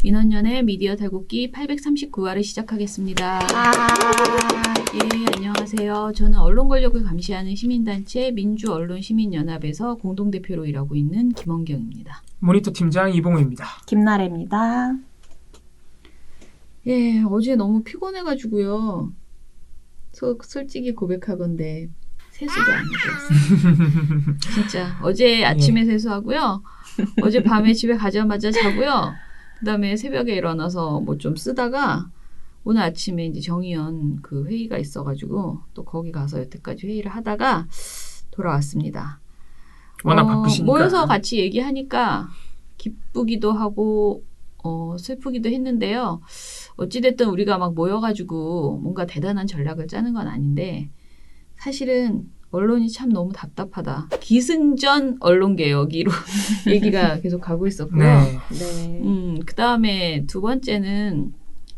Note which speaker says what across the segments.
Speaker 1: 민원연의 미디어 탈곡기 839화를 시작하겠습니다. 예, 안녕하세요. 저는 언론 권력을 감시하는 시민단체 민주언론시민연합에서 공동대표로 일하고 있는 김원경입니다.
Speaker 2: 모니터 팀장 이봉우입니다.
Speaker 3: 김나래입니다.
Speaker 1: 예, 어제 너무 피곤해가지고요. 솔직히 고백하건대 세수도 안 해드렸어요. 진짜 어제 아침에 세수하고요. 어제 밤에 집에 가자마자 자고요. 그 다음에 새벽에 일어나서 뭐 좀 쓰다가 오늘 아침에 이제 정의연 그 회의가 있어가지고 또 거기 가서 여태까지 회의를 하다가 돌아왔습니다.
Speaker 2: 워낙 바쁘시니까.
Speaker 1: 모여서 같이 얘기하니까 기쁘기도 하고 슬프기도 했는데요. 어찌됐든 우리가 막 모여가지고 뭔가 대단한 전략을 짜는 건 아닌데 사실은 언론이 참 너무 답답하다. 기승전 언론개혁이로 얘기가 계속 가고 있었고요.
Speaker 3: 네.
Speaker 1: 그 다음에 두 번째는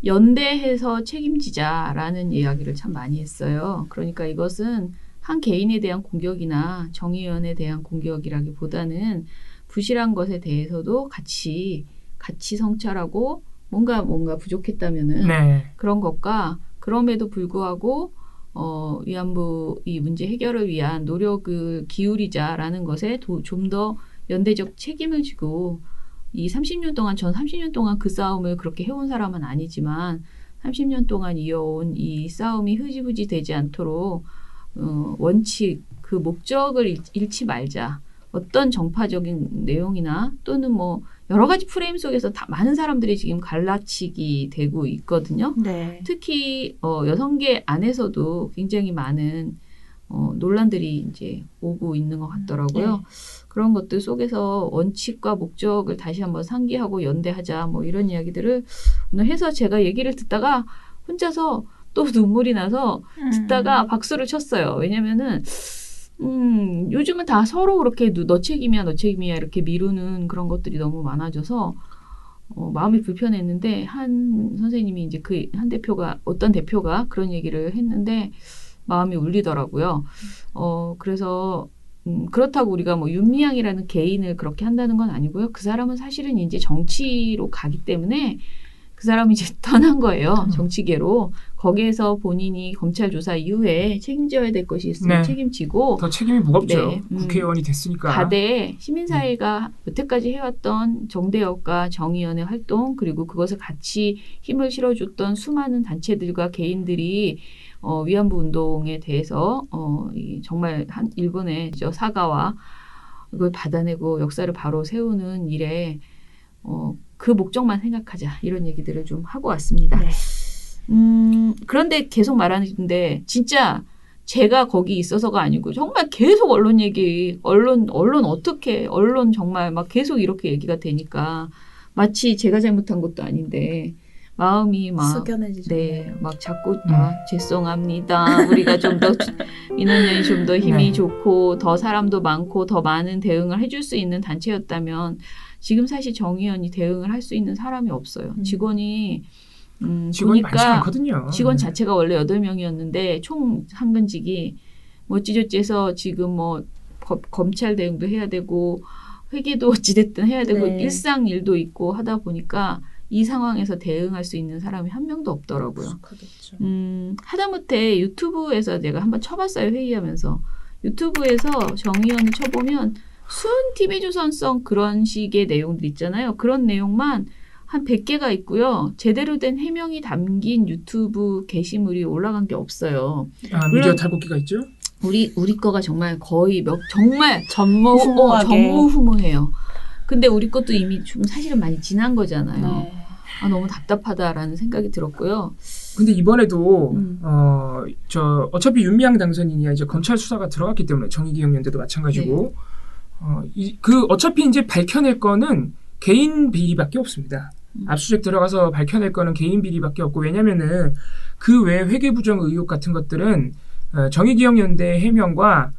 Speaker 1: 연대해서 책임지자라는 이야기를 참 많이 했어요. 그러니까 이것은 한 개인에 대한 공격이나 정의연에 대한 공격이라기보다는 부실한 것에 대해서도 같이 성찰하고 뭔가 부족했다면은 그런 것과 그럼에도 불구하고 위안부 이 문제 해결을 위한 노력을 기울이자라는 것에 좀 더 연대적 책임을 지고 이 30년 동안 전 30년 동안 그 싸움을 그렇게 해온 사람은 아니지만 30년 동안 이어온 이 싸움이 흐지부지 되지 않도록 원칙 그 목적을 잃지 말자. 어떤 정파적인 내용이나 또는 뭐 여러 가지 프레임 속에서 다 많은 사람들이 지금 갈라치기 되고 있거든요.
Speaker 3: 네.
Speaker 1: 특히 여성계 안에서도 굉장히 많은 논란들이 이제 오고 있는 것 같더라고요.
Speaker 3: 네.
Speaker 1: 그런 것들 속에서 원칙과 목적을 다시 한번 상기하고 연대하자 뭐 이런 이야기들을 오늘 해서 제가 얘기를 듣다가 혼자서 또 눈물이 나서 듣다가 박수를 쳤어요. 왜냐면은 요즘은 다 서로 그렇게 너 책임이야 이렇게 미루는 그런 것들이 너무 많아져서 마음이 불편했는데 한 선생님이 이제 그 한 대표가 어떤 대표가 그런 얘기를 했는데 마음이 울리더라고요. 그래서 그렇다고 우리가 뭐 윤미향이라는 개인을 그렇게 한다는 건 아니고요. 그 사람은 사실은 이제 정치로 가기 때문에 그 사람이 이제 떠난 거예요. 정치계로. 거기에서 본인이 검찰 조사 이후에 책임져야 될 것이 있으면 책임지고
Speaker 2: 더 책임이 무겁죠. 국회의원이 됐으니까.
Speaker 1: 가대 시민사회가 여태까지 해왔던 정대협과 정의연의 활동 그리고 그것을 같이 힘을 실어줬던 수많은 단체들과 개인들이 위안부 운동에 대해서 정말 한 일본의 사과와 이걸 받아내고 역사를 바로 세우는 일에 그 목적만 생각하자 이런 얘기들을 좀 하고 왔습니다.
Speaker 3: 네.
Speaker 1: 그런데 계속 말하는데 진짜 제가 거기 있어서가 아니고 정말 계속 언론 얘기, 언론 어떻게, 언론 정말 막 계속 이렇게 얘기가 되니까 마치 제가 잘못한 것도 아닌데 마음이 막
Speaker 3: 숙연해지잖아요.
Speaker 1: 막 자꾸 죄송합니다. 우리가 좀 더 민원연이 좀 더 힘이 좋고 더 사람도 많고 더 많은 대응을 해줄 수 있는 단체였다면 지금 사실 정의연이 대응을 할 수 있는 사람이 없어요. 직원이
Speaker 2: 많지 않거든요.
Speaker 1: 직원 자체가 원래 8명이었는데 총 상근직이 뭐 어찌저찌해서 지금 뭐 검찰 대응도 해야 되고 회계도 어찌됐든 해야 되고 일상 일도 있고 하다 보니까 이 상황에서 대응할 수 있는 사람이 한 명도 없더라고요. 하다못해 유튜브에서 내가 한번 쳐봤어요. 회의하면서. 유튜브에서 정의연을 쳐보면 순 TV조선성 그런 식의 내용들 있잖아요. 그런 내용만 한 100개가 있고요. 제대로 된 해명이 담긴 유튜브 게시물이 올라간 게 없어요.
Speaker 2: 미디어 탈곡기가 있죠?
Speaker 1: 우리 거가 정말 거의 정말 전무후무해요. 근데 우리 것도 이미 좀 사실은 많이 지난 거잖아요.
Speaker 3: 네.
Speaker 1: 너무 답답하다라는 생각이 들었고요.
Speaker 2: 근데 이번에도 어차피 윤미향 당선인이 이제 검찰 수사가 들어갔기 때문에 정의기억연대도 마찬가지고 어차피 이제 밝혀낼 거는 개인 비리밖에 없습니다. 압수수색 들어가서 밝혀낼 거는 개인 비리밖에 없고 왜냐면은 그 외 회계부정 의혹 같은 것들은 정의기억연대 해명과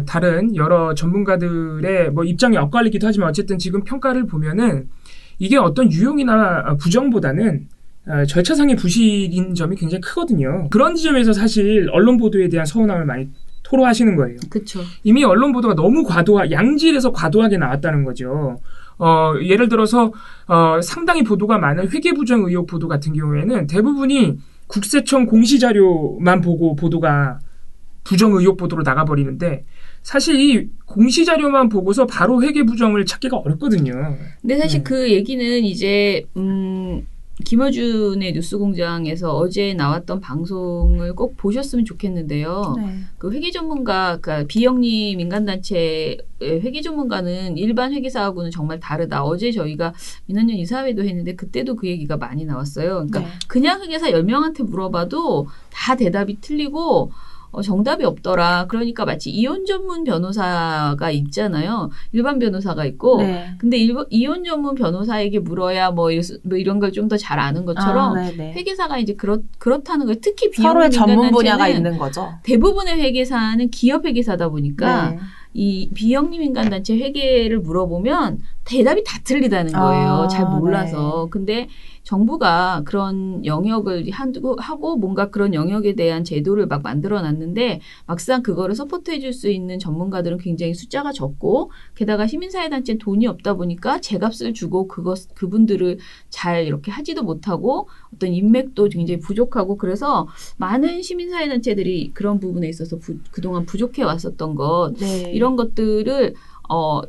Speaker 2: 다른 여러 전문가들의 뭐 입장이 엇갈리기도 하지만 어쨌든 지금 평가를 보면은 이게 어떤 유용이나 부정보다는 절차상의 부실인 점이 굉장히 크거든요. 그런 지점에서 사실 언론 보도에 대한 서운함을 많이 토로하시는 거예요.
Speaker 1: 그렇죠.
Speaker 2: 이미 언론 보도가 너무 양질에서 과도하게 나왔다는 거죠. 예를 들어서 상당히 보도가 많은 회계부정 의혹 보도 같은 경우에는 대부분이 국세청 공시자료만 보고 보도가 부정 의혹 보도로 나가버리는데 사실 이 공시자료만 보고서 바로 회계부정을 찾기가 어렵거든요.
Speaker 1: 근데 사실 그 얘기는 이제 김어준의 뉴스공장에서 어제 나왔던 방송을 꼭 보셨으면 좋겠는데요.
Speaker 3: 네.
Speaker 1: 그 회계 전문가, 그러니까 비영리 민간단체의 회계 전문가는 일반 회계사하고는 정말 다르다. 어제 저희가 민원연 이사회도 했는데 그때도 그 얘기가 많이 나왔어요. 그러니까
Speaker 3: 네.
Speaker 1: 그냥 회계사 10명한테 물어봐도 다 대답이 틀리고 정답이 없더라. 그러니까 마치 이혼 전문 변호사가 있잖아요. 일반 변호사가 있고.
Speaker 3: 네.
Speaker 1: 근데 이혼 전문 변호사에게 물어야 뭐 이런 걸 좀 더 잘 아는 것처럼
Speaker 3: 네네.
Speaker 1: 회계사가 이제 그렇다는 거예요. 특히
Speaker 3: 서로의 전문 분야가
Speaker 1: 비영리민간단체는
Speaker 3: 있는 거죠.
Speaker 1: 대부분의 회계사는 기업 회계사다 보니까
Speaker 3: 네.
Speaker 1: 이 비영리 민간단체 회계를 물어보면 대답이 다 틀리다는 거예요. 잘 몰라서.
Speaker 3: 네.
Speaker 1: 근데 정부가 그런 영역을 하고 뭔가 그런 영역에 대한 제도를 막 만들어 놨는데 막상 그거를 서포트해 줄 수 있는 전문가들은 굉장히 숫자가 적고 게다가 시민사회단체는 돈이 없다 보니까 제값을 주고 그분들을 잘 이렇게 하지도 못하고 어떤 인맥도 굉장히 부족하고 그래서 많은 시민사회단체들이 그런 부분에 있어서 그동안 부족해 왔었던 것
Speaker 3: 네.
Speaker 1: 이런 것들을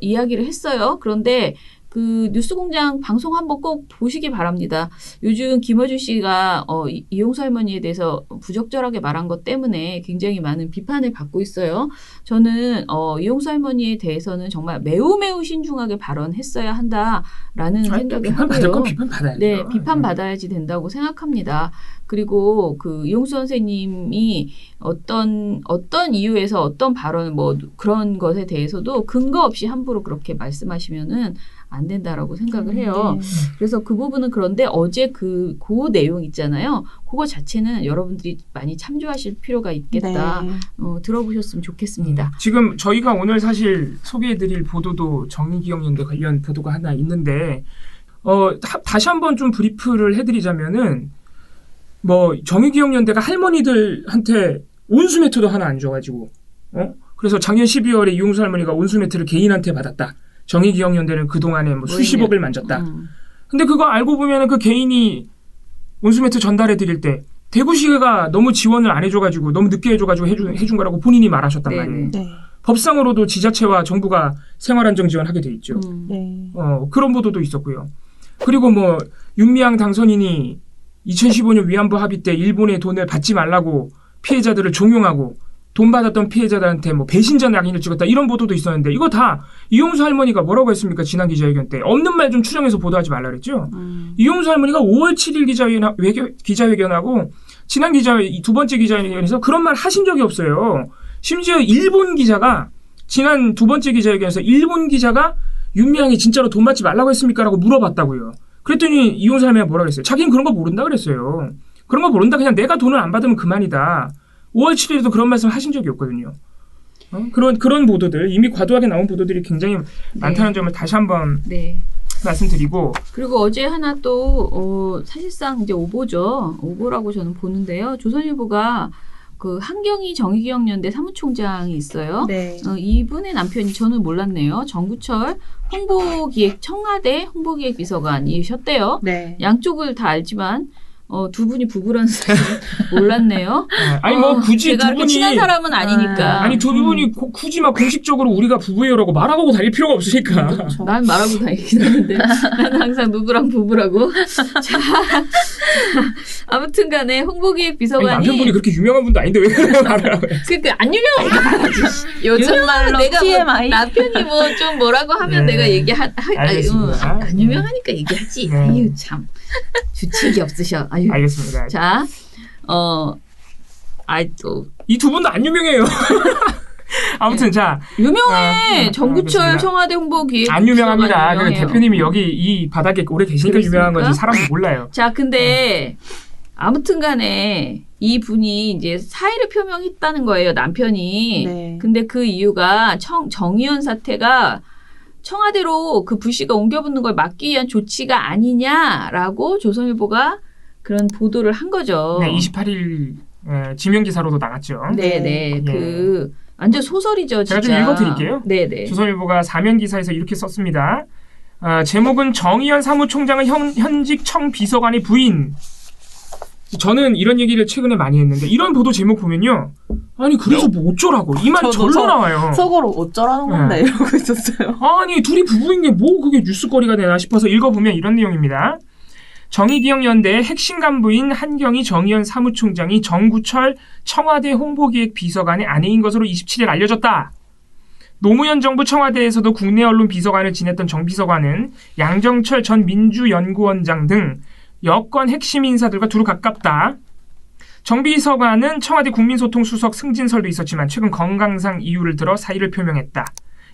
Speaker 1: 이야기를 했어요. 그런데 그 뉴스공장 방송 한번 꼭 보시기 바랍니다. 요즘 김어준 씨가 이용수 할머니에 대해서 부적절하게 말한 것 때문에 굉장히 많은 비판을 받고 있어요. 저는 이용수 할머니에 대해서는 정말 매우 신중하게 발언했어야 한다라는 생각을
Speaker 2: 비판 받을 건
Speaker 1: 하고요.
Speaker 2: 비판 받아야죠.
Speaker 1: 네, 비판 받아야지 된다고 생각합니다. 그리고 그 이용수 선생님이 어떤 이유에서 어떤 발언 뭐 그런 것에 대해서도 근거 없이 함부로 그렇게 말씀하시면은 안 된다라고 생각을 해요.
Speaker 3: 네.
Speaker 1: 그래서 그 부분은 그런데 어제 그 내용 있잖아요. 그거 자체는 여러분들이 많이 참조하실 필요가 있겠다.
Speaker 3: 네.
Speaker 1: 들어보셨으면 좋겠습니다.
Speaker 2: 지금 저희가 오늘 사실 소개해드릴 보도도 정의기억연대 관련 보도가 하나 있는데 다시 한번 좀 브리프를 해드리자면은 뭐 정의기억연대가 할머니들한테 온수 매트도 하나 안 줘가지고 그래서 작년 12월에 이용수 할머니가 온수 매트를 개인한테 받았다. 정의기억연대는 그동안에 뭐 수십억을 만졌다. 근데 그거 알고 보면은 그 개인이 온수 매트 전달해 드릴 때 대구시가 너무 지원을 안 해줘가지고 너무 늦게 해줘가지고 해준 거라고 본인이 말하셨단
Speaker 1: 네네.
Speaker 2: 말이에요.
Speaker 3: 네.
Speaker 2: 법상으로도 지자체와 정부가 생활안정 지원하게 돼 있죠.
Speaker 3: 네.
Speaker 2: 그런 보도도 있었고요. 그리고 뭐 윤미향 당선인이 2015년 위안부 합의 때 일본의 돈을 받지 말라고 피해자들을 종용하고 돈 받았던 피해자들한테 뭐 배신자 낙인을 찍었다 이런 보도도 있었는데 이거 다 이용수 할머니가 뭐라고 했습니까? 지난 기자회견 때 없는 말 좀 추정해서 보도하지 말라 그랬죠. 이용수 할머니가 5월 7일 기자회견하고 지난 두 번째 기자회견에서 그런 말 하신 적이 없어요. 심지어 일본 기자가 지난 두 번째 기자회견에서 일본 기자가 윤미향이 진짜로 돈 받지 말라고 했습니까? 라고 물어봤다고요. 그랬더니 이용수 할머니가 뭐라고 했어요? 자기는 그런 거 모른다 그랬어요. 그런 거 모른다. 그냥 내가 돈을 안 받으면 그만이다. 5월 7일에도 그런 말씀 하신 적이 없거든요. 그런 보도들, 이미 과도하게 나온 보도들이 굉장히 많다는 점을 다시 한번 말씀드리고.
Speaker 1: 그리고 어제 하나 또 사실상 이제 오보라고 저는 보는데요. 조선일보가 그 한경희 정의기억연대 사무총장이 있어요.
Speaker 3: 네.
Speaker 1: 이분의 남편이 저는 몰랐네요. 정구철 청와대 홍보기획 비서관이셨대요.
Speaker 3: 네.
Speaker 1: 양쪽을 다 알지만 두 분이 부부라는 사실을 몰랐네요.
Speaker 2: 아니 뭐 굳이
Speaker 1: 제가
Speaker 2: 두
Speaker 1: 그렇게
Speaker 2: 분이
Speaker 1: 친한 사람은 아니니까.
Speaker 2: 아니 두 분이 굳이 막 공식적으로 우리가 부부예요라고 말하고 다닐 필요가 없으니까.
Speaker 3: 그렇죠.
Speaker 1: 난 말하고 다니긴 하는데 나는 항상 누구랑 부부라고. 자, 아무튼 간에 홍보기획 비서관이
Speaker 2: 남편분이 그렇게 유명한 분도 아닌데 왜 그런 말을 하고 해요?
Speaker 1: 그러니까 안 유명하니까 말하지.
Speaker 3: 요즘 말로
Speaker 1: 내가
Speaker 3: TMI.
Speaker 1: 남편이 뭐 좀 뭐라고 하면
Speaker 2: 네.
Speaker 1: 내가
Speaker 2: 알겠습니다.
Speaker 1: 안 유명하니까 얘기하지.
Speaker 2: 네.
Speaker 1: 아유 참 주책이 없으셔. 아유.
Speaker 2: 알겠습니다.
Speaker 1: 자, 또
Speaker 2: 이 두 분도 안 유명해요. 아무튼 자
Speaker 1: 유명해. 정구철
Speaker 2: 알겠습니다.
Speaker 1: 청와대 홍보기획
Speaker 2: 안 유명합니다. 그
Speaker 1: 유명해요.
Speaker 2: 대표님이 여기 이 바닥에 오래 계시니까
Speaker 1: 그렇습니까?
Speaker 2: 유명한 거지 사람도 몰라요.
Speaker 1: 자, 근데 아무튼 간에 이 분이 이제 사의를 표명했다는 거예요, 남편이.
Speaker 3: 네.
Speaker 1: 근데 그 이유가 정의연 사태가 청와대로 그 불씨가 옮겨붙는 걸 막기 위한 조치가 아니냐라고 조선일보가 그런 보도를 한 거죠.
Speaker 2: 네, 28일 지명기사로도 나갔죠.
Speaker 1: 네네. 그 완전 소설이죠, 진짜.
Speaker 2: 제가 좀 읽어드릴게요.
Speaker 1: 네네.
Speaker 2: 조선일보가 사면기사에서 이렇게 썼습니다. 제목은 정의연 사무총장은 현직 청비서관의 부인. 저는 이런 얘기를 최근에 많이 했는데 이런 보도 제목 보면요. 아니 그래서 뭐 어쩌라고 이 말이 절로 나와요.
Speaker 3: 속으로 어쩌라는 건데 이러고 있었어요.
Speaker 2: 아니 둘이 부부인 게 뭐 그게 뉴스거리가 되나 싶어서 읽어보면 이런 내용입니다. 정의기억연대의 핵심 간부인 한경희 정의연 사무총장이 정구철 청와대 홍보기획 비서관의 아내인 것으로 27일 알려졌다. 노무현 정부 청와대에서도 국내 언론 비서관을 지냈던 정 비서관은 양정철 전 민주연구원장 등 여권 핵심 인사들과 두루 가깝다. 정 비서관은 청와대 국민소통수석 승진설도 있었지만 최근 건강상 이유를 들어 사의를 표명했다.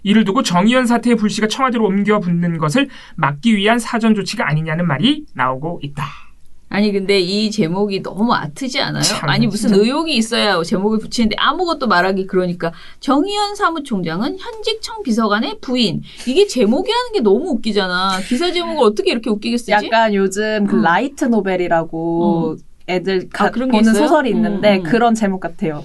Speaker 2: 이를 두고 정의연 사태의 불씨가 청와대로 옮겨 붙는 것을 막기 위한 사전 조치가 아니냐는 말이 나오고 있다.
Speaker 1: 아니 근데 이 제목이 너무 아트지 않아요?
Speaker 2: 참,
Speaker 1: 아니 무슨
Speaker 2: 진짜.
Speaker 1: 의혹이 있어야 제목을 붙이는데 아무것도 말하기 그러니까 정의연 사무총장은 현직 청비서관의 부인. 이게 제목이라는 게 너무 웃기잖아. 기사 제목을 어떻게 이렇게 웃기게 쓰지?
Speaker 3: 약간 요즘 그 라이트 노벨이라고 애들
Speaker 1: 그런 게
Speaker 3: 보는
Speaker 1: 있어요?
Speaker 3: 소설이 있는데
Speaker 1: 음.
Speaker 3: 그런 제목 같아요.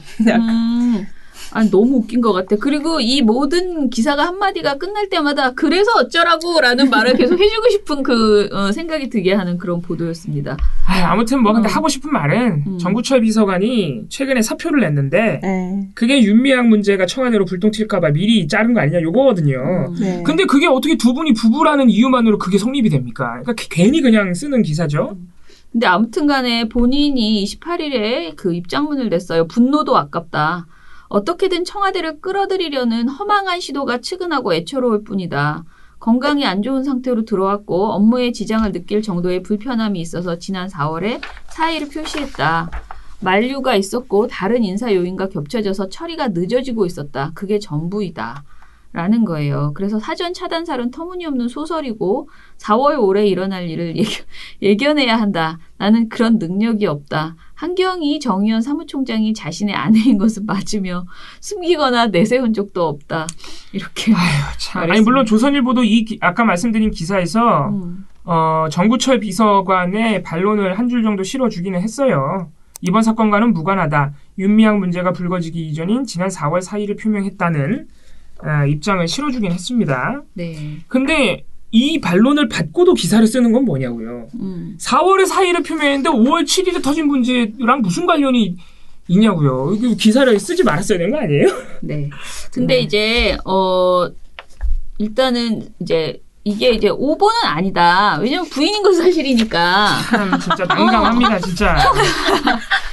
Speaker 1: 아니 너무 웃긴 것 같아. 그리고 이 모든 기사가 한마디가 끝날 때마다 그래서 어쩌라고 라는 말을 계속 해주고 싶은 생각이 들게 하는 그런 보도였습니다.
Speaker 2: 아무튼 뭐 근데 하고 싶은 말은 정구철 비서관이 최근에 사표를 냈는데
Speaker 3: 네.
Speaker 2: 그게 윤미향 문제가 청와대로 불똥 튈까봐 미리 자른 거 아니냐 요거거든요.
Speaker 3: 네.
Speaker 2: 근데 그게 어떻게 두 분이 부부라는 이유만으로 그게 성립이 됩니까? 그러니까 괜히 그냥 쓰는 기사죠.
Speaker 1: 근데 아무튼 간에 본인이 28일에 그 입장문을 냈어요. 분노도 아깝다. 어떻게든 청와대를 끌어들이려는 허망한 시도가 측은하고 애처로울 뿐이다. 건강이 안 좋은 상태로 들어왔고 업무에 지장을 느낄 정도의 불편함이 있어서 지난 4월에 사의를 표시했다. 만류가 있었고 다른 인사 요인과 겹쳐져서 처리가 늦어지고 있었다. 그게 전부이다. 라는 거예요. 그래서 사전 차단살은 터무니없는 소설이고 4월 올해 일어날 일을 예견해야 한다. 나는 그런 능력이 없다. 한경희 정의연 사무총장이 자신의 아내인 것은 맞으며 숨기거나 내세운 적도 없다. 이렇게
Speaker 2: 참.
Speaker 1: 말했습니다.
Speaker 2: 아니 물론 조선일보도 아까 말씀드린 기사에서 정구철 비서관의 반론을 한 줄 정도 실어주기는 했어요. 이번 사건과는 무관하다. 윤미향 문제가 불거지기 이전인 지난 4월 사의를 표명했다는 입장을 실어주긴 했습니다.
Speaker 1: 네.
Speaker 2: 근데 이 반론을 받고도 기사를 쓰는 건 뭐냐고요. 4월에 사의를 표명했는데 5월 7일에 터진 문제랑 무슨 관련이 있냐고요. 기사를 쓰지 말았어야 되는 거 아니에요?
Speaker 1: 네. 근데 이제 일단은 이제 이게 이제 오보는 아니다. 왜냐면 부인인 건 사실이니까.
Speaker 2: 참 진짜 난감합니다, 진짜.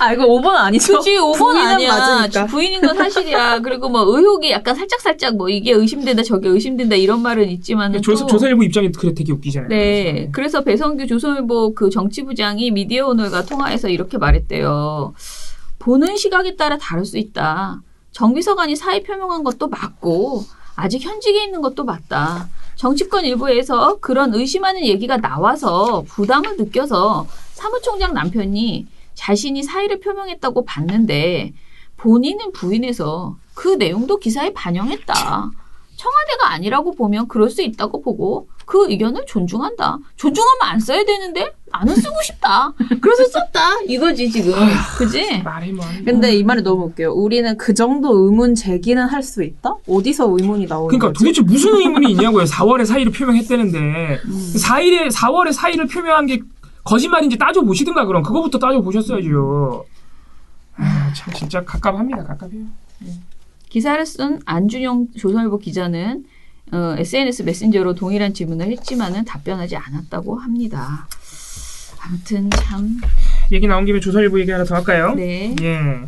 Speaker 3: 아 이거 5번 아니죠?
Speaker 1: 그치, 5번
Speaker 3: 부인은
Speaker 1: 아니야.
Speaker 3: 맞으니까.
Speaker 1: 부인인 건 사실이야. 그리고 뭐 의혹이 약간 살짝 뭐 이게 의심된다, 저게 의심된다 이런 말은 있지만
Speaker 2: 조선일보 입장이 그래 되게 웃기잖아요.
Speaker 1: 네. 그래서 배성규 조선일보 그 정치부장이 미디어 오늘과 통화해서 이렇게 말했대요. 보는 시각에 따라 다를 수 있다. 정 비서관이 사의 표명한 것도 맞고 아직 현직에 있는 것도 맞다. 정치권 일부에서 그런 의심하는 얘기가 나와서 부담을 느껴서 사무총장 남편이 자신이 사의를 표명했다고 봤는데 본인은 부인해서 그 내용도 기사에 반영했다. 청와대가 아니라고 보면 그럴 수 있다고 보고 그 의견을 존중한다. 존중하면 안 써야 되는데 나는 쓰고 싶다. 그래서 썼다. 이거지 지금. 그지?
Speaker 2: 말이 뭐.
Speaker 3: 근데 이 말이 너무 웃겨요. 우리는 그 정도 의문 제기는 할 수 있다? 어디서 의문이 나오는
Speaker 2: 그러니까
Speaker 3: 거지?
Speaker 2: 도대체 무슨 의문이 있냐고요. 4월에 사의를 표명했다는데 4월에 사의를 표명한 게 거짓말인지 따져보시든가 그럼 그거부터 따져보셨어야죠. 참 진짜 갑갑합니다. 갑갑해요.
Speaker 1: 기사를 쓴 안준영 조선일보 기자는 SNS 메신저로 동일한 질문을 했지만은 답변하지 않았다고 합니다. 아무튼 참.
Speaker 2: 얘기 나온 김에 조선일보 얘기 하나 더 할까요?
Speaker 1: 네.
Speaker 2: 예.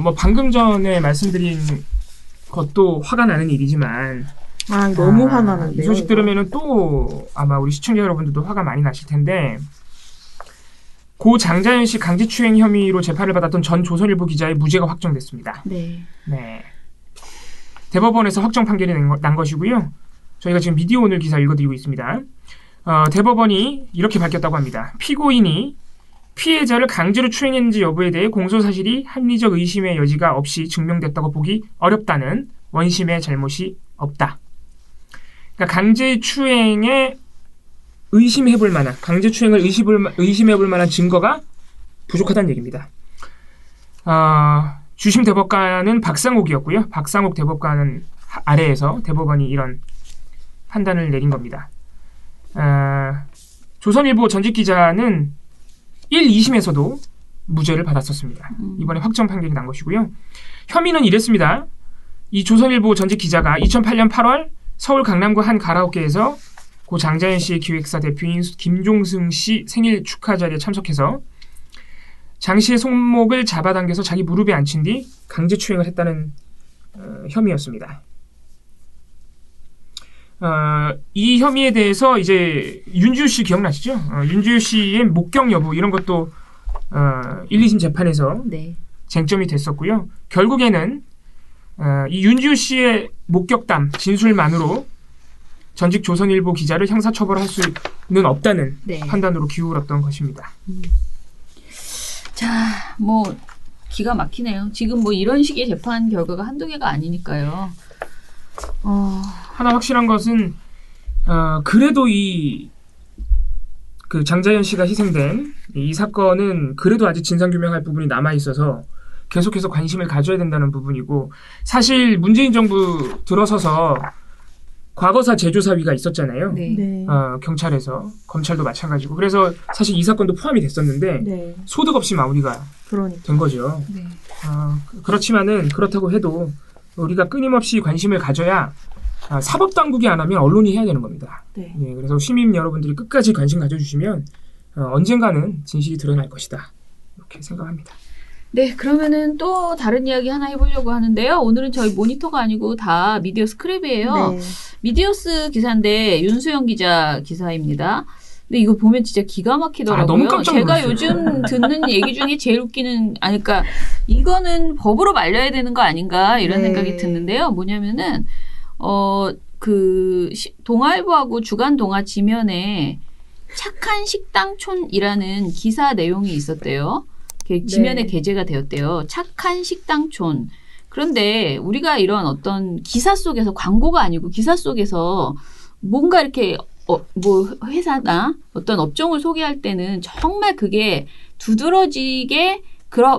Speaker 2: 뭐 방금 전에 말씀드린 것도 화가 나는 일이지만
Speaker 3: 너무 화나는데요.
Speaker 2: 이 소식 들으면은 또 아마 우리 시청자 여러분들도 화가 많이 나실 텐데 고 장자연 씨 강제추행 혐의로 재판을 받았던 전 조선일보 기자의 무죄가 확정됐습니다.
Speaker 1: 네.
Speaker 2: 네. 대법원에서 확정 판결이 난 것이고요. 저희가 지금 미디어 오늘 기사 읽어드리고 있습니다. 대법원이 이렇게 밝혔다고 합니다. 피고인이 피해자를 강제로 추행했는지 여부에 대해 공소사실이 합리적 의심의 여지가 없이 증명됐다고 보기 어렵다는 원심의 잘못이 없다. 그러니까 강제추행에 의심해볼 만한 강제추행을 의심해볼 만한 증거가 부족하다는 얘기입니다. 주심 대법관은 박상옥이었고요. 박상옥 대법관 아래에서 대법원이 이런 판단을 내린 겁니다. 조선일보 전직 기자는 1, 2심에서도 무죄를 받았었습니다. 이번에 확정 판결이 난 것이고요. 혐의는 이랬습니다. 이 조선일보 전직 기자가 2008년 8월 서울 강남구 한 가라오케에서 고 장자연 씨의 기획사 대표인 김종승 씨 생일 축하 자리에 참석해서 장 씨의 손목을 잡아당겨서 자기 무릎에 앉힌 뒤 강제추행을 했다는 혐의였습니다. 이 혐의에 대해서 이제 윤지우 씨 기억나시죠? 윤지우 씨의 목격 여부 이런 것도 1, 2심 재판에서
Speaker 1: 네.
Speaker 2: 쟁점이 됐었고요. 결국에는 이 윤지우 씨의 목격담 진술만으로 전직 조선일보 기자를 형사처벌할 수는 없다는
Speaker 1: 네.
Speaker 2: 판단으로 기울었던 것입니다.
Speaker 1: 자, 뭐 기가 막히네요. 지금 뭐 이런 식의 재판 결과가 한두 개가 아니니까요.
Speaker 2: 하나 확실한 것은 그래도 그 장자연 씨가 희생된 이 사건은 그래도 아직 진상규명할 부분이 남아있어서 계속해서 관심을 가져야 된다는 부분이고 사실 문재인 정부 들어서서 과거사 재조사위가 있었잖아요.
Speaker 1: 네.
Speaker 2: 경찰에서 검찰도 마찬가지고 그래서 사실 이 사건도 포함이 됐었는데
Speaker 3: 네.
Speaker 2: 소득 없이 마무리가
Speaker 3: 그러니까.
Speaker 2: 된 거죠.
Speaker 1: 네.
Speaker 2: 그렇지만은 그렇다고 해도 우리가 끊임없이 관심을 가져야 사법당국이 안 하면 언론이 해야 되는 겁니다.
Speaker 3: 네.
Speaker 2: 예, 그래서 시민 여러분들이 끝까지 관심 가져주시면 언젠가는 진실이 드러날 것이다. 이렇게 생각합니다.
Speaker 1: 네, 그러면은 또 다른 이야기 하나 해보려고 하는데요. 오늘은 저희 모니터가 아니고 다 미디어 스크랩이에요.
Speaker 3: 네.
Speaker 1: 미디어스 기사인데 윤수영 기자 기사입니다. 근데 이거 보면 진짜 기가 막히더라고요.
Speaker 2: 너무 깜짝
Speaker 1: 제가
Speaker 2: 놀랐어요.
Speaker 1: 요즘 듣는 얘기 중에 제일 웃기는, 그러니까 이거는 법으로 말려야 되는 거 아닌가 이런
Speaker 3: 네.
Speaker 1: 생각이 드는데요. 뭐냐면은 동아일보하고 주간 동아 지면에 착한 식당촌이라는 기사 내용이 있었대요. 지면에
Speaker 3: 네.
Speaker 1: 게재가 되었대요. 착한 식당촌. 그런데 우리가 이런 어떤 기사 속에서 광고가 아니고 기사 속에서 뭔가 이렇게 뭐 회사나 어떤 업종을 소개할 때는 정말 그게 두드러지게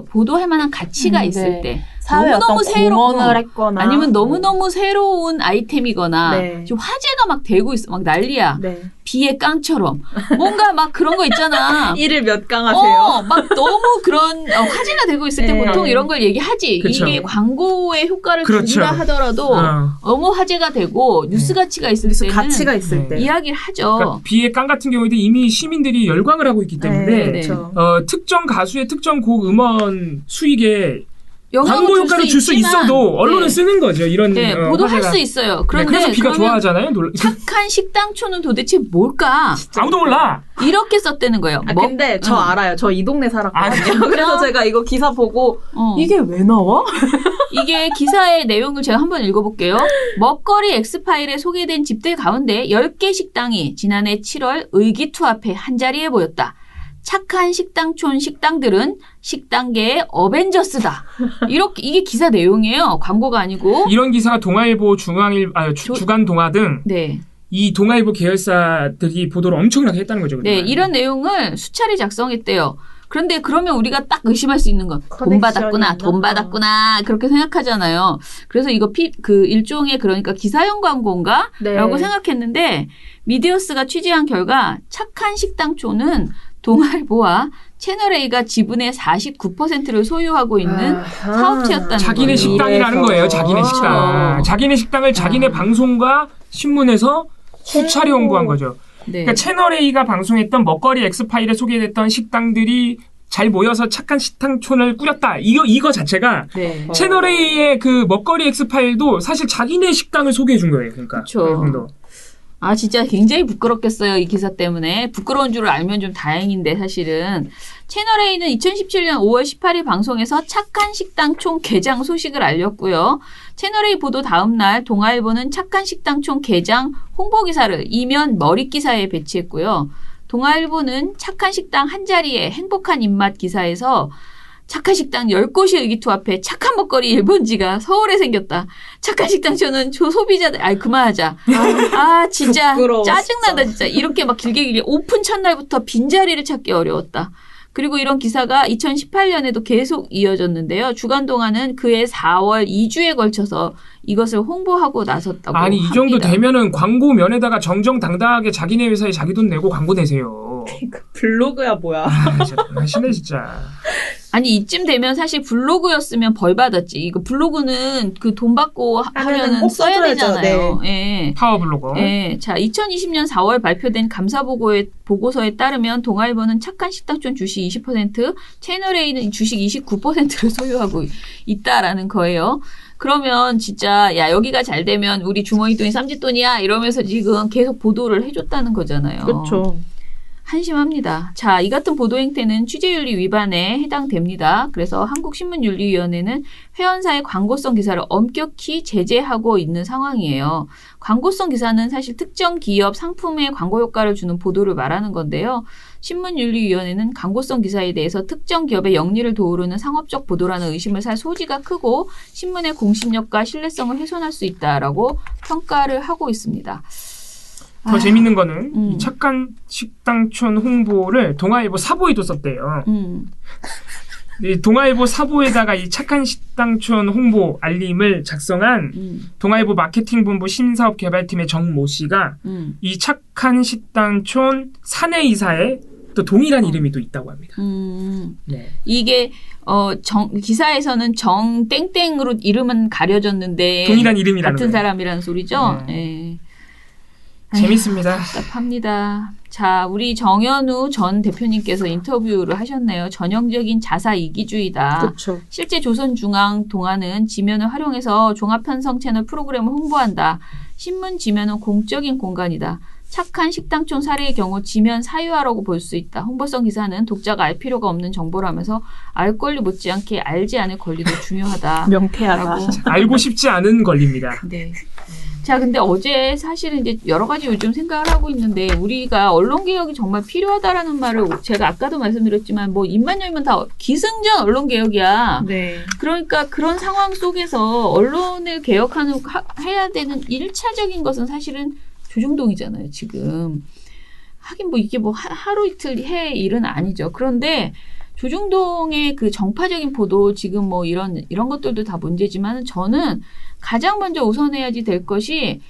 Speaker 1: 보도할 만한 가치가 있을
Speaker 3: 네.
Speaker 1: 때
Speaker 3: 사회
Speaker 1: 너무너무
Speaker 3: 어떤
Speaker 1: 새롭고
Speaker 3: 공헌을 했거나
Speaker 1: 아니면 너무너무 새로운 아이템이거나
Speaker 3: 네.
Speaker 1: 좀 화제가 막 되고 있어. 막 난리야.
Speaker 3: 네.
Speaker 1: 비의 깡처럼. 뭔가 막 그런 거 있잖아.
Speaker 3: 일을 몇 강 하세요?
Speaker 1: 막 너무 그런 화제가 되고 있을 때
Speaker 3: 네.
Speaker 1: 보통 이런 걸 얘기하지.
Speaker 2: 그쵸.
Speaker 1: 이게 광고의 효과를
Speaker 2: 그렇죠.
Speaker 1: 준다 하더라도 너무 화제가 되고 뉴스 가치가 있을
Speaker 3: 뉴스
Speaker 1: 때는
Speaker 3: 가치가 있을
Speaker 2: 네.
Speaker 3: 때.
Speaker 1: 이야기를 하죠.
Speaker 2: 그러니까 비의 깡 같은 경우에도 이미 시민들이 열광을 하고 있기 때문에
Speaker 3: 네,
Speaker 1: 네.
Speaker 3: 그렇죠.
Speaker 2: 특정 가수의 특정 곡 음원 수익에
Speaker 1: 영향을
Speaker 2: 광고 효과를 줄 수 있어도 언론은 쓰는 거죠. 이런
Speaker 1: 네, 보도할
Speaker 2: 화제가.
Speaker 1: 수 있어요.
Speaker 2: 네,
Speaker 1: 그런데
Speaker 2: 그래서 비가
Speaker 1: 그러면
Speaker 2: 좋아하잖아요.
Speaker 1: 착한 식당촌은 도대체 뭘까?
Speaker 2: 아무도 몰라.
Speaker 1: 이렇게 썼다는 거예요.
Speaker 3: 근데 저 알아요. 저 이 동네 살았거든요. 그래서 제가 이거 기사 보고 이게 왜 나와?
Speaker 1: 이게 기사의 내용을 제가 한번 읽어볼게요. 먹거리 엑스파일에 소개된 집들 가운데 10개 식당이 지난해 7월 의기투합해 한자리에 보였다. 착한 식당촌 식당들은 식당계의 어벤져스다. 이게 기사 내용이에요. 광고가 아니고.
Speaker 2: 이런 기사가 동아일보, 주간 동아 등
Speaker 1: 네.
Speaker 2: 이 동아일보 계열사들이 보도를 엄청나게 했다는 거죠.
Speaker 1: 네,
Speaker 2: 그동안.
Speaker 1: 이런 내용을 수차례 작성했대요. 그런데 그러면 우리가 딱 의심할 수 있는 건 돈 받았구나, 돈 받았구나 그렇게 생각하잖아요. 그래서 이거 일종의 그러니까 기사형 광고인가?
Speaker 3: 네.
Speaker 1: 라고 생각했는데 미디어스가 취재한 결과 착한 식당촌은 동아일보와 채널A가 지분의 49%를 소유하고 있는 사업체였다는
Speaker 2: 자기네
Speaker 1: 거예요.
Speaker 2: 식당이라는 거예요. 자기네 식당. 자기네 식당을 자기네 방송과 신문에서 수차례 홍보한 거죠.
Speaker 1: 네.
Speaker 2: 그러니까 채널A가 방송했던 먹거리 엑스파일에 소개됐던 식당들이 잘 모여서 착한 식당촌을 꾸렸다. 이거 자체가
Speaker 1: 네.
Speaker 2: 채널A의 그 먹거리 엑스파일도 사실 자기네 식당을 소개해 준 거예요. 그러니까.
Speaker 1: 그쵸.
Speaker 2: 어느 정도.
Speaker 1: 진짜 굉장히 부끄럽겠어요. 이 기사 때문에. 부끄러운 줄을 알면 좀 다행인데 사실은. 채널A는 2017년 5월 18일 방송에서 착한 식당촌 개장 소식을 알렸고요. 채널A 보도 다음 날 동아일보는 착한 식당촌 개장 홍보기사를 이면 머릿기사에 배치했고요. 동아일보는 착한 식당 한자리에 행복한 입맛 기사에서 착한 식당 10곳이 의기투합해 착한 먹거리 1번지가 서울에 생겼다. 착한 식당촌은 소비자들, 그만하자. 진짜
Speaker 3: 부끄러워,
Speaker 1: 짜증나다 진짜. 이렇게 막 길게 오픈 첫날부터 빈자리를 찾기 어려웠다. 그리고 이런 기사가 2018년에도 계속 이어졌는데요. 주간 동아는 그해 4월 2주에 걸쳐서 이것을 홍보하고 나섰다고
Speaker 2: 아니
Speaker 1: 합니다.
Speaker 2: 이 정도 되면은 광고면에다가 정정당당하게 자기네 회사에 자기 돈 내고 광고 내세요.
Speaker 3: 블로그야 뭐야.
Speaker 2: 아, 진짜 하시네 진짜.
Speaker 1: 아니 이쯤 되면 사실 블로그였으면 벌 받았지. 이거 블로그는 그 돈 받고 하면은
Speaker 3: 꼭
Speaker 1: 써야
Speaker 3: 써줘야죠.
Speaker 1: 되잖아요. 예.
Speaker 2: 파워블로거.
Speaker 1: 네, 자, 2020년 4월 발표된 보고서에 따르면 동아일보는 착한 식당촌 주식 20%, 채널A는 주식 29%를 소유하고 있다라는 거예요. 그러면 진짜 야 여기가 잘 되면 우리 주머니 돈이 쌈짓돈이야 이러면서 지금 계속 보도를 해줬다는 거잖아요.
Speaker 3: 그렇죠.
Speaker 1: 한심합니다. 자, 이 같은 보도 행태는 취재윤리 위반에 해당됩니다. 그래서 한국신문윤리위원회는 회원사의 광고성 기사를 엄격히 제재하고 있는 상황이에요. 광고성 기사는 사실 특정 기업 상품에 광고 효과를 주는 보도를 말하는 건데요. 신문윤리위원회는 광고성 기사에 대해서 특정 기업의 영리를 도우르는 상업적 보도라는 의심을 살 소지가 크고 신문의 공신력과 신뢰성을 훼손할 수 있다라고 평가를 하고 있습니다.
Speaker 2: 더 재밌는 거는 이 착한 식당촌 홍보를 동아일보 사보에도 썼대요. 이 동아일보 사보에다가 이 착한 식당촌 홍보 알림을 작성한 동아일보 마케팅본부 신사업개발팀의 정모 씨가 이 착한 식당촌 사내이사에 또 동일한 이름이 또 있다고 합니다. 네.
Speaker 1: 이게 기사에서는 정 땡땡으로 이름은 가려졌는데
Speaker 2: 동일한 이름이라는
Speaker 1: 같은
Speaker 2: 거예요.
Speaker 1: 사람이라는 소리죠.
Speaker 2: 네.
Speaker 1: 네.
Speaker 2: 재밌습니다.
Speaker 1: 답답합니다. 자, 우리 정현우 전 대표님께서 인터뷰를 하셨네요. 전형적인 자사 이기주의다.
Speaker 3: 그렇죠.
Speaker 1: 실제 조선중앙 동아는 지면을 활용해서 종합편성 채널 프로그램을 홍보한다. 신문 지면은 공적인 공간이다. 착한 식당촌 사례의 경우 지면 사유화라고 볼 수 있다. 홍보성 기사는 독자가 알 필요가 없는 정보라면서 알 권리 못지않게 알지 않을 권리도 중요하다.
Speaker 3: 명쾌하다.
Speaker 2: 알고 싶지 않은 권리입니다.
Speaker 1: 네. 자, 근데 어제 사실은 이제 여러 가지 요즘 생각을 하고 있는데 우리가 언론개혁이 정말 필요하다라는 말을 제가 아까도 말씀드렸지만 뭐 입만 열면 다 기승전 언론개혁이야.
Speaker 3: 네.
Speaker 1: 그러니까 그런 상황 속에서 언론을 해야 되는 1차적인 것은 사실은 조중동이잖아요, 지금. 하긴 뭐 이게 뭐 하루 이틀 해 일은 아니죠. 그런데 조중동의 그 정파적인 보도 지금 뭐 이런 것들도 다 문제지만 저는 가장 먼저 우선해야지 될 것이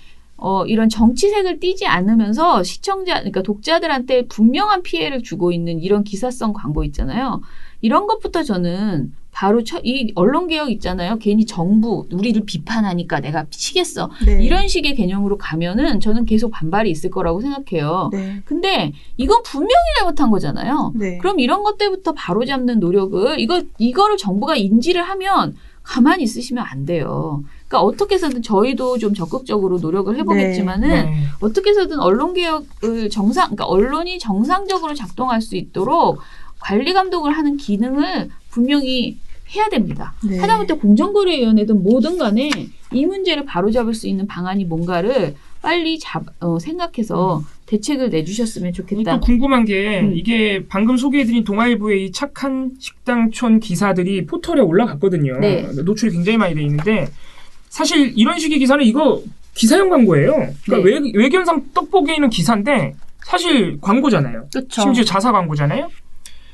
Speaker 1: 이런 정치색을 띠지 않으면서 그러니까 독자들한테 분명한 피해를 주고 있는 이런 기사성 광고 있잖아요. 이런 것부터 저는 바로 이 언론개혁 있잖아요. 괜히 정부, 우리를 비판하니까 내가 치겠어.
Speaker 3: 네.
Speaker 1: 이런 식의 개념으로 가면은 저는 계속 반발이 있을 거라고 생각해요.
Speaker 3: 네.
Speaker 1: 근데 이건 분명히 잘못한 거잖아요.
Speaker 3: 네.
Speaker 1: 그럼 이런 것들부터 바로잡는 노력을 이거를 정부가 인지를 하면 가만히 있으시면 안 돼요. 그러니까 어떻게 해서든 저희도 좀 적극적으로 노력을 해보겠지만은
Speaker 2: 네.
Speaker 1: 어떻게 해서든 언론개혁을 그러니까 언론이 정상적으로 작동할 수 있도록 관리 감독을 하는 기능을 분명히 해야 됩니다.
Speaker 3: 네.
Speaker 1: 하다못해 공정거래위원회든 뭐든 간에 이 문제를 바로잡을 수 있는 방안이 뭔가를 빨리 생각해서 대책을 내주셨으면 좋겠다.
Speaker 2: 또 궁금한 게 이게 방금 소개해드린 동아일보의 이 착한 식당촌 기사들이 포털에 올라갔거든요.
Speaker 1: 네.
Speaker 2: 노출이 굉장히 많이 돼 있는데 사실 이런 식의 기사는 이거 기사용 광고예요. 그러니까
Speaker 1: 네.
Speaker 2: 외견상 떡보기에는 기사인데 사실 광고잖아요.
Speaker 3: 그쵸.
Speaker 2: 심지어 자사 광고잖아요.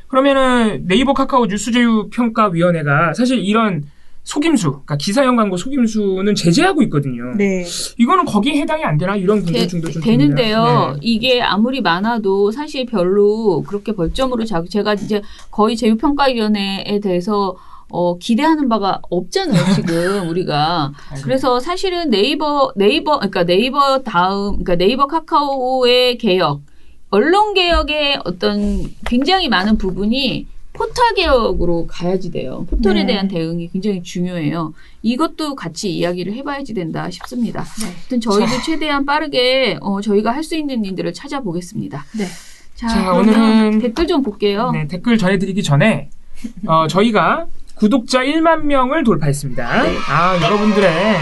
Speaker 2: 그러면은 네이버 카카오 뉴스제휴 평가위원회가 사실 이런 속임수, 그러니까 기사용 광고 속임수는 제재하고 있거든요.
Speaker 3: 네.
Speaker 2: 이거는 거기에 해당이 안 되나 이런 궁금증도 좀
Speaker 1: 되는데요.
Speaker 2: 듭니다. 네.
Speaker 1: 이게 아무리 많아도 사실 별로 그렇게 벌점으로 제가 이제 거의 제휴평가위원회에 대해서 기대하는 바가 없잖아요, 지금 우리가. 그래서 사실은 그러니까 네이버 카카오의 개혁, 언론 개혁의 어떤 굉장히 많은 부분이 포털 개혁으로 가야지 돼요. 포털에
Speaker 3: 네.
Speaker 1: 대한 대응이 굉장히 중요해요. 이것도 같이 이야기를 해봐야지 된다 싶습니다.
Speaker 3: 네.
Speaker 1: 하여튼 저희도 최대한 빠르게 저희가 할 수 있는 일들을 찾아보겠습니다.
Speaker 3: 네.
Speaker 1: 자,
Speaker 2: 자,
Speaker 1: 그러면
Speaker 2: 오늘은
Speaker 1: 댓글 좀 볼게요.
Speaker 2: 네, 댓글 전해드리기 전에 저희가 구독자 1만 명을 돌파했습니다.
Speaker 1: 네.
Speaker 2: 여러분들의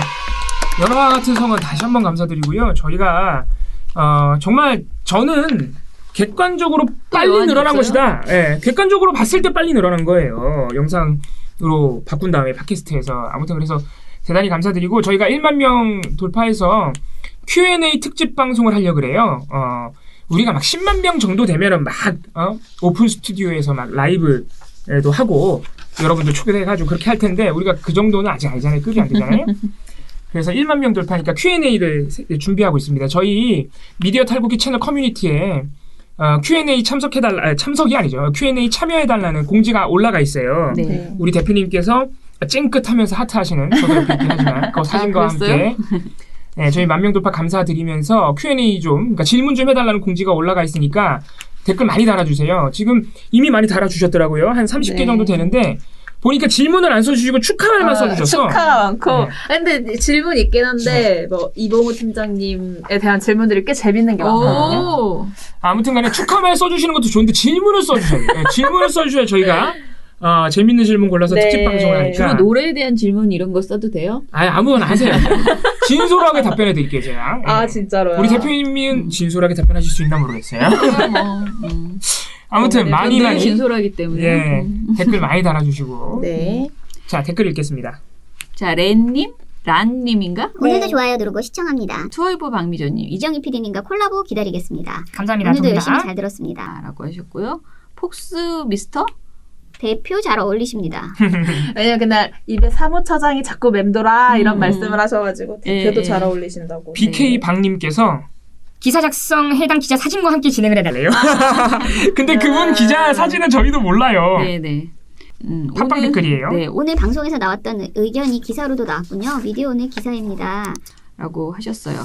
Speaker 2: 연화 같은 성원 다시 한번 감사드리고요. 저희가 정말 저는 객관적으로 빨리 늘어난 것이다. 예, 객관적으로 봤을 때 빨리 늘어난 거예요. 영상으로 바꾼 다음에 팟캐스트에서. 아무튼 그래서 대단히 감사드리고 저희가 1만 명 돌파해서 Q&A 특집 방송을 하려고 그래요. 우리가 막 10만 명 정도 되면은 막 오픈 스튜디오에서 막 라이브도 하고 여러분들 초대해가지고 그렇게 할 텐데 우리가 그 정도는 아직 아니잖아요. 급이 안 되잖아요. 그래서 1만 명 돌파니까 Q&A를 준비하고 있습니다. 저희 미디어 탈북기 채널 커뮤니티에 Q&A 참석이 아니죠. Q&A 참여해달라는 공지가 올라가 있어요.
Speaker 1: 네.
Speaker 2: 우리 대표님께서 찡긋하면서 하트하시는 저도 이렇게 있긴 하지만 그 사진과 함께 네, 저희 10,000명 돌파 감사드리면서 Q&A 그러니까 질문 좀 해달라는 공지가 올라가 있으니까 댓글 많이 달아주세요. 지금 이미 많이 달아주셨더라고요. 한 30개
Speaker 3: 네.
Speaker 2: 정도 되는데 보니까 질문을 안 써주시고 축하말만 써주셔서
Speaker 3: 축하가 많고.
Speaker 2: 네.
Speaker 3: 근데 질문 있긴 한데 뭐 이봉우 팀장님에 대한 질문들이 꽤 재밌는 게 많거든요.
Speaker 1: 오.
Speaker 2: 아무튼간에 축하말 써주시는 것도 좋은데 질문을 써주셔야 돼요. 네, 질문을 써주셔야 저희가 재밌는 질문 골라서
Speaker 3: 네.
Speaker 2: 특집 방송을
Speaker 1: 주로
Speaker 2: 하니까
Speaker 1: 노래에 대한 질문 이런 거 써도 돼요?
Speaker 2: 아무거나 하세요. 진솔하게 답변해 드릴게요 제가.
Speaker 3: 아
Speaker 2: 네.
Speaker 3: 진짜로요?
Speaker 2: 우리 대표님은 진솔하게 답변하실 수 있나 모르겠어요. 아무튼
Speaker 1: 늘
Speaker 2: 많이
Speaker 1: 진솔하기 때문에.
Speaker 2: 예, 댓글 많이 달아주시고
Speaker 3: 네.
Speaker 2: 자 댓글 읽겠습니다.
Speaker 1: 자, 란님인가?
Speaker 4: 오늘도
Speaker 3: 네.
Speaker 4: 좋아요 누르고 시청합니다.
Speaker 1: 투어이브 박미조님.
Speaker 4: 이정희 PD님과 콜라보 기다리겠습니다.
Speaker 5: 감사합니다.
Speaker 4: 오늘도
Speaker 5: 두 분
Speaker 4: 열심히
Speaker 5: 다.
Speaker 4: 잘 들었습니다.
Speaker 1: 라고 하셨고요. 폭스 미스터?
Speaker 4: 대표 잘 어울리십니다.
Speaker 3: 왜냐면 그날 입에 사무처장이 자꾸 맴돌아 이런 말씀을 하셔가지고 대표도
Speaker 1: 예,
Speaker 3: 잘
Speaker 1: 예.
Speaker 3: 어울리신다고.
Speaker 2: BK 박님께서
Speaker 5: 기사 작성 해당 기자 사진과 함께 진행을 해달래요.
Speaker 2: 근데 그분 기자 사진은 저희도 몰라요.
Speaker 1: 네네.
Speaker 2: 팟빵 댓글이에요.
Speaker 1: 네,
Speaker 4: 오늘 방송에서 나왔던 의견이 기사로도 나왔군요. 미디어 오늘 기사입니다.
Speaker 1: 라고 하셨어요.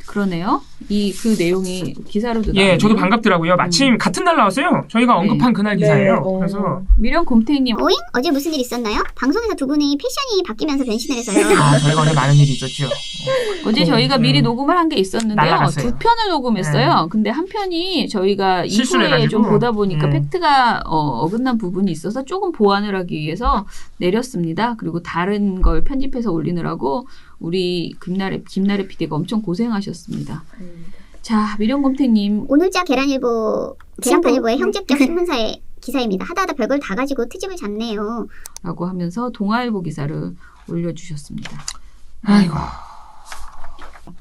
Speaker 1: 그러네요. 그 내용이 기사로도
Speaker 2: 예,
Speaker 1: 나왔네요.
Speaker 2: 저도 반갑더라고요. 마침 같은 날 나왔어요. 저희가 언급한 그날 기사예요.
Speaker 3: 네,
Speaker 2: 그래서
Speaker 1: 미련 곰탱님.
Speaker 4: 오잉? 어제 무슨 일 있었나요? 방송에서 두 분의 패션이 바뀌면서 변신을 해서요.
Speaker 2: 저희가 어제 많은 일이 있었죠.
Speaker 1: 어제 저희가 미리 녹음을 한 게 있었는데요.
Speaker 2: 날라갔어요.
Speaker 1: 2편을 녹음했어요. 근데 한 편이 저희가
Speaker 2: 실수를
Speaker 1: 이후에 좀
Speaker 2: 해가지고.
Speaker 1: 보다 보니까 팩트가 어긋난 부분이 있어서 조금 보완을 하기 위해서 내렸습니다. 그리고 다른 걸 편집해서 올리느라고 우리 김나래 PD가 엄청 고생하셨습니다. 자, 미련곰탱님.
Speaker 4: 오늘자 계란판일보의 형제적 신문사의 기사입니다. 하다하다 별걸 다 가지고 트집을 잡네요.
Speaker 1: 라고 하면서 동아일보 기사를 올려주셨습니다.
Speaker 2: 아이고.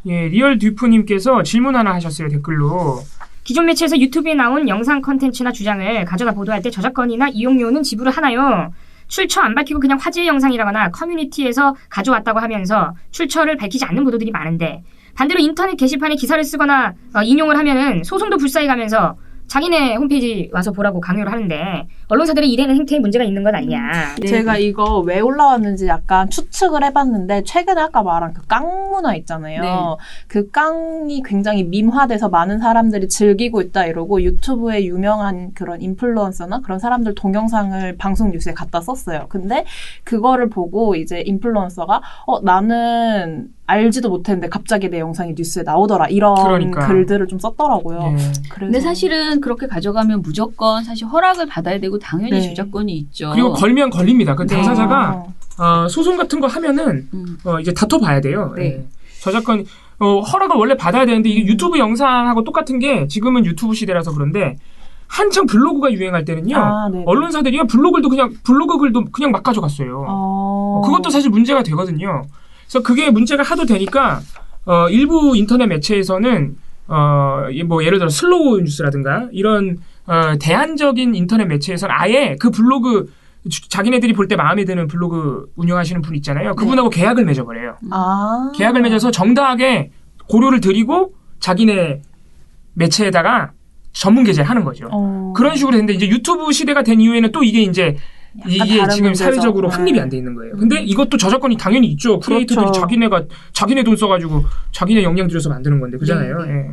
Speaker 2: 예, 리얼 듀프님께서 질문 하나 하셨어요, 댓글로.
Speaker 5: 기존 매체에서 유튜브에 나온 영상 컨텐츠나 주장을 가져다 보도할 때 저작권이나 이용료는 지불을 하나요? 출처 안 밝히고 그냥 화제의 영상이라거나 커뮤니티에서 가져왔다고 하면서 출처를 밝히지 않는 보도들이 많은데 반대로 인터넷 게시판에 기사를 쓰거나 인용을 하면은 소송도 불사해 가면서 자기네 홈페이지 와서 보라고 강요를 하는데 언론사들의 일하는 행태에 문제가 있는 것 아니냐.
Speaker 1: 네.
Speaker 3: 제가 이거 왜 올라왔는지 약간 추측을 해봤는데 최근에 아까 말한 그 깡 문화 있잖아요.
Speaker 1: 네.
Speaker 3: 그 깡이 굉장히 밈화돼서 많은 사람들이 즐기고 있다 이러고 유튜브에 유명한 그런 인플루언서나 그런 사람들 동영상을 방송 뉴스에 갖다 썼어요. 근데 그거를 보고 이제 인플루언서가 나는 알지도 못했는데 갑자기 내 영상이 뉴스에 나오더라 이런
Speaker 2: 그러니까.
Speaker 3: 글들을 좀 썼더라고요.
Speaker 2: 예.
Speaker 3: 그래서
Speaker 1: 근데 사실은 그렇게 가져가면 무조건 사실 허락을 받아야 되고 당연히
Speaker 3: 네.
Speaker 1: 저작권이 있죠.
Speaker 2: 그리고 걸면 걸립니다. 그
Speaker 1: 네.
Speaker 2: 당사자가 소송 같은 거 하면은 이제 다퉈봐야 돼요.
Speaker 1: 네.
Speaker 2: 예. 저작권 허락을 원래 받아야 되는데 이게 유튜브 영상하고 똑같은 게 지금은 유튜브 시대라서 그런데 한창 블로그가 유행할 때는요.
Speaker 3: 네네.
Speaker 2: 언론사들이요 블로그 글도 그냥 막 가져갔어요. 그것도 사실 문제가 되거든요. 그래서 그게 문제가 하도 되니까 일부 인터넷 매체에서는 뭐 예를 들어 슬로우 뉴스라든가 이런 대안적인 인터넷 매체에서는 아예 그 블로그 자기네들이 볼 때 마음에 드는 블로그 운영하시는 분 있잖아요. 그분하고 계약을 맺어버려요. 계약을 맺어서 정당하게 고려를 드리고 자기네 매체에다가 전문 게재하는 거죠. 그런 식으로 됐는데 이제 유튜브 시대가 된 이후에는 또 이게 이제 이게
Speaker 3: 다른
Speaker 2: 지금
Speaker 3: 문제죠.
Speaker 2: 사회적으로
Speaker 3: 네.
Speaker 2: 확립이 안 돼 있는 거예요. 근데 이것도 저작권이 당연히 있죠. 크리에이터들이
Speaker 3: 그렇죠.
Speaker 2: 자기네 돈 써가지고 자기네 역량 들여서 만드는 건데 그잖아요.
Speaker 1: 네.
Speaker 2: 예.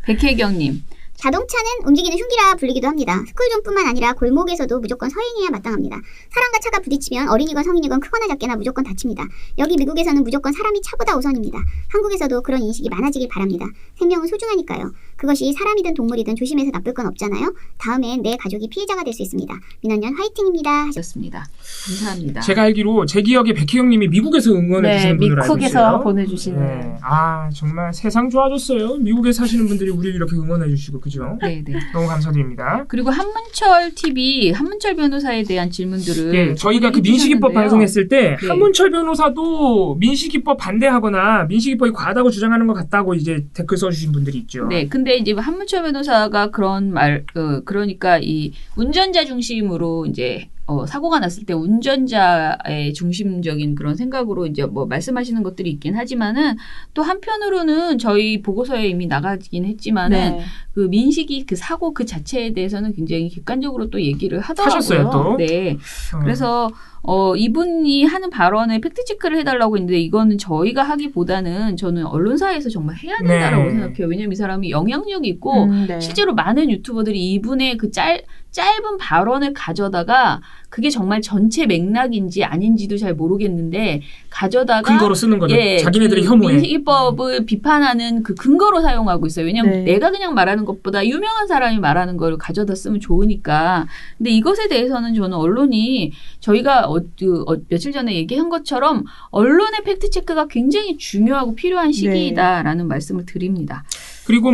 Speaker 1: 백혜경님.
Speaker 4: 자동차는 움직이는 흉기라 불리기도 합니다. 스쿨존뿐만 아니라 골목에서도 무조건 서행해야 마땅합니다. 사람과 차가 부딪히면 어린이건 성인이건 크거나 작게나 무조건 다칩니다. 여기 미국에서는 무조건 사람이 차보다 우선입니다. 한국에서도 그런 인식이 많아지길 바랍니다. 생명은 소중하니까요. 그것이 사람이든 동물이든 조심해서 나쁠 건 없잖아요. 다음엔 내 가족이 피해자가 될 수 있습니다. 민원연 화이팅입니다.
Speaker 1: 하셨습니다. 감사합니다.
Speaker 2: 제가 알기로 제 기억에 백혜경님이 미국에서 응원해 주시는 분으로 알고
Speaker 3: 미국에서
Speaker 2: 있어요.
Speaker 3: 보내주시는.
Speaker 2: 네. 아 정말 세상 좋아졌어요. 미국에 사시는 분들이 우리를 이렇게 응원해 주시고 그죠?
Speaker 1: 네.
Speaker 2: 너무 감사드립니다.
Speaker 1: 그리고 한문철 TV, 한문철 변호사에 대한 질문들을
Speaker 2: 예, 저희가 그 민식이법
Speaker 1: 해주셨는데요.
Speaker 2: 방송했을 때
Speaker 1: 네.
Speaker 2: 한문철 변호사도 민식이법 반대하거나 민식이법이 과하다고 주장하는 것 같다고 이제 댓글 써주신 분들이 있죠.
Speaker 1: 네, 근데 근데 이제 한문철 변호사가 그런 그러니까 이 운전자 중심으로 이제 사고가 났을 때 운전자의 중심적인 그런 생각으로 이제 뭐 말씀하시는 것들이 있긴 하지만은 또 한편으로는 저희 보고서에 이미 나가긴 했지만은
Speaker 3: 네.
Speaker 1: 그 민식이 그 사고 그 자체에 대해서는 굉장히 객관적으로 또 얘기를 하더라고요.
Speaker 2: 하셨어요, 또?
Speaker 1: 네. 그래서 이분이 하는 발언에 팩트 체크를 해달라고 했는데 이거는 저희가 하기보다는 저는 언론사에서 정말 해야 된다라고
Speaker 2: 네.
Speaker 1: 생각해요. 왜냐면 이 사람이 영향력이 있고
Speaker 3: 네.
Speaker 1: 실제로 많은 유튜버들이 이분의 그 짧은 발언을 가져다가 그게 정말 전체 맥락인지 아닌지도 잘 모르겠는데 가져다가
Speaker 2: 근거로 쓰는 거죠.
Speaker 1: 예,
Speaker 2: 자기네들의
Speaker 1: 그
Speaker 2: 혐오에.
Speaker 1: 민식이법을 비판하는 그 근거로 사용하고 있어요. 왜냐하면
Speaker 3: 네.
Speaker 1: 내가 그냥 말하는 것보다 유명한 사람이 말하는 걸 가져다 쓰면 좋으니까. 근데 이것에 대해서는 저는 언론이 저희가 며칠 전에 얘기한 것처럼 언론의 팩트 체크가 굉장히 중요하고 필요한 시기이다라는 말씀을 드립니다.
Speaker 2: 그리고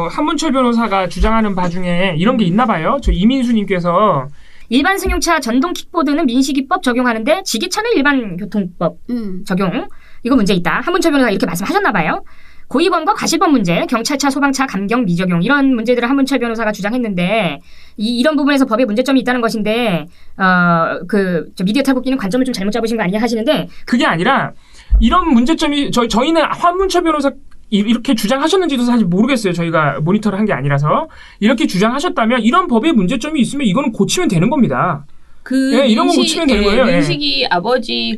Speaker 2: 한문철 변호사가 주장하는 바 중에 이런 게 있나 봐요. 저 이민수님께서
Speaker 5: 일반 승용차 전동 킥보드는 민식이법 적용하는데 지게차는 일반 교통법 적용. 이거 문제 있다. 한문철 변호사 이렇게 말씀하셨나 봐요. 고의범과 과실범 문제, 경찰차, 소방차, 감경 미적용 이런 문제들을 한문철 변호사가 주장했는데 이런 부분에서 법에 문제점이 있다는 것인데 저 미디어 탈곡기는 관점을 좀 잘못 잡으신 거 아니냐 하시는데
Speaker 2: 그게 아니라 이런 문제점이 저희는 한문철 변호사 이렇게 주장하셨는지도 사실 모르겠어요. 저희가 모니터를 한 게 아니라서 이렇게 주장하셨다면 이런 법에 문제점이 있으면 이거는 고치면 되는 겁니다. 이런 거 고치면 되는 거예요.
Speaker 1: 민식이 아버지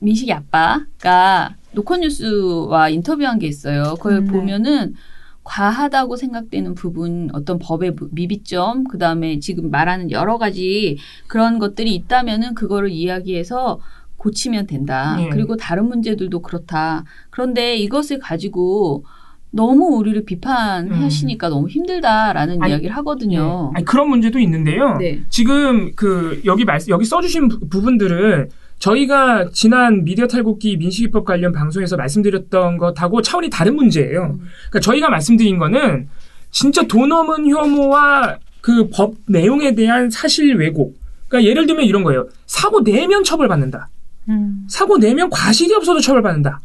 Speaker 1: 민식이 아빠가 노컷뉴스와 인터뷰한 게 있어요. 그걸 보면은 과하다고 생각되는 부분, 어떤 법의 미비점, 그 다음에 지금 말하는 여러 가지 그런 것들이 있다면은 그거를 이야기해서 고치면 된다. 그리고 다른 문제들도 그렇다. 그런데 이것을 가지고 너무 우리를 비판하시니까 너무 힘들다라는 이야기를 하거든요.
Speaker 2: 그런 문제도 있는데요.
Speaker 1: 네.
Speaker 2: 지금 여기 써주신 부분들은 저희가 지난 미디어 탈곡기 민식이법 관련 방송에서 말씀드렸던 것하고 차원이 다른 문제예요. 그러니까 저희가 말씀드린 거는 진짜 돈 없는 혐오와 그 법 내용에 대한 사실 왜곡. 그러니까 예를 들면 이런 거예요. 사고 내면 처벌받는다. 사고 내면 과실이 없어도 처벌받는다.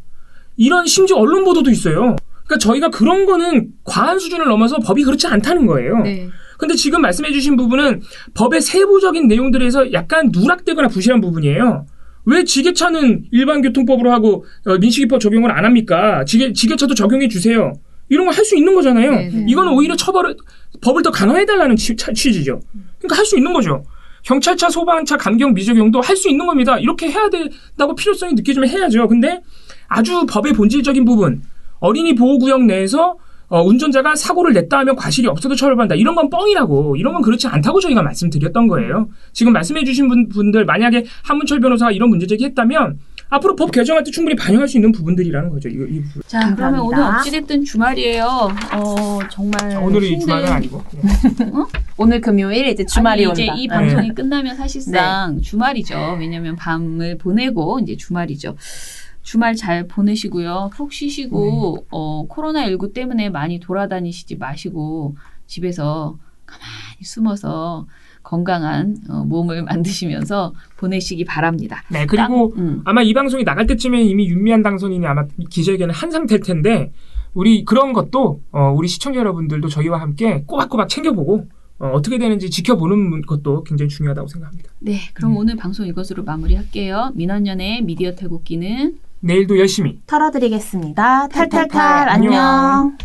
Speaker 2: 이런 심지어 언론 보도도 있어요. 그러니까 저희가 그런 거는 과한 수준을 넘어서 법이 그렇지 않다는 거예요.
Speaker 1: 네.
Speaker 2: 근데 지금 말씀해 주신 부분은 법의 세부적인 내용들에서 약간 누락되거나 부실한 부분이에요. 왜 지게차는 일반 교통법으로 하고 민식이법 적용을 안 합니까? 지게차도 적용해 주세요. 이런 거 할 수 있는 거잖아요.
Speaker 1: 네네.
Speaker 2: 이거는 오히려 법을 더 강화해달라는 취지죠. 그러니까 할 수 있는 거죠. 경찰차, 소방차, 감경 미적용도 할 수 있는 겁니다. 이렇게 해야 된다고 필요성이 느껴지면 해야죠. 근데 아주 법의 본질적인 부분, 어린이 보호구역 내에서 운전자가 사고를 냈다 하면 과실이 없어도 처벌받는다. 이런 건 뻥이라고. 이런 건 그렇지 않다고 저희가 말씀드렸던 거예요. 지금 말씀해 주신 분들 만약에 한문철 변호사가 이런 문제 제기했다면 앞으로 법 개정할 때 충분히 반영할 수 있는 부분들이라는 거죠. 이 부분.
Speaker 1: 자,
Speaker 3: 감사합니다.
Speaker 1: 그러면 오늘 어찌됐든 주말이에요. 정말
Speaker 2: 오늘이 주말은 아니고.
Speaker 3: 오늘 금요일 이제 주말이
Speaker 1: 이제
Speaker 3: 온다.
Speaker 1: 이 방송이 끝나면 사실상 주말이죠. 왜냐하면 밤을 보내고 이제 주말이죠. 주말 잘 보내시고요. 푹 쉬시고 코로나19 때문에 많이 돌아다니시지 마시고 집에서 가만히 숨어서 건강한 몸을 만드시면서 보내시기 바랍니다.
Speaker 2: 네, 그리고 아마 이 방송이 나갈 때쯤에 이미 윤미향 당선인이 아마 기자회견을 한 상태일 텐데 우리 그런 것도 우리 시청자 여러분들도 저희와 함께 꼬박꼬박 챙겨보고 어떻게 되는지 지켜보는 것도 굉장히 중요하다고 생각합니다.
Speaker 1: 네, 그럼 오늘 방송 이것으로 마무리할게요. 민원연의 미디어 탈곡기는
Speaker 2: 내일도 열심히
Speaker 3: 털어드리겠습니다. 탈탈탈
Speaker 2: 탈탈탈. 안녕.
Speaker 3: 안녕.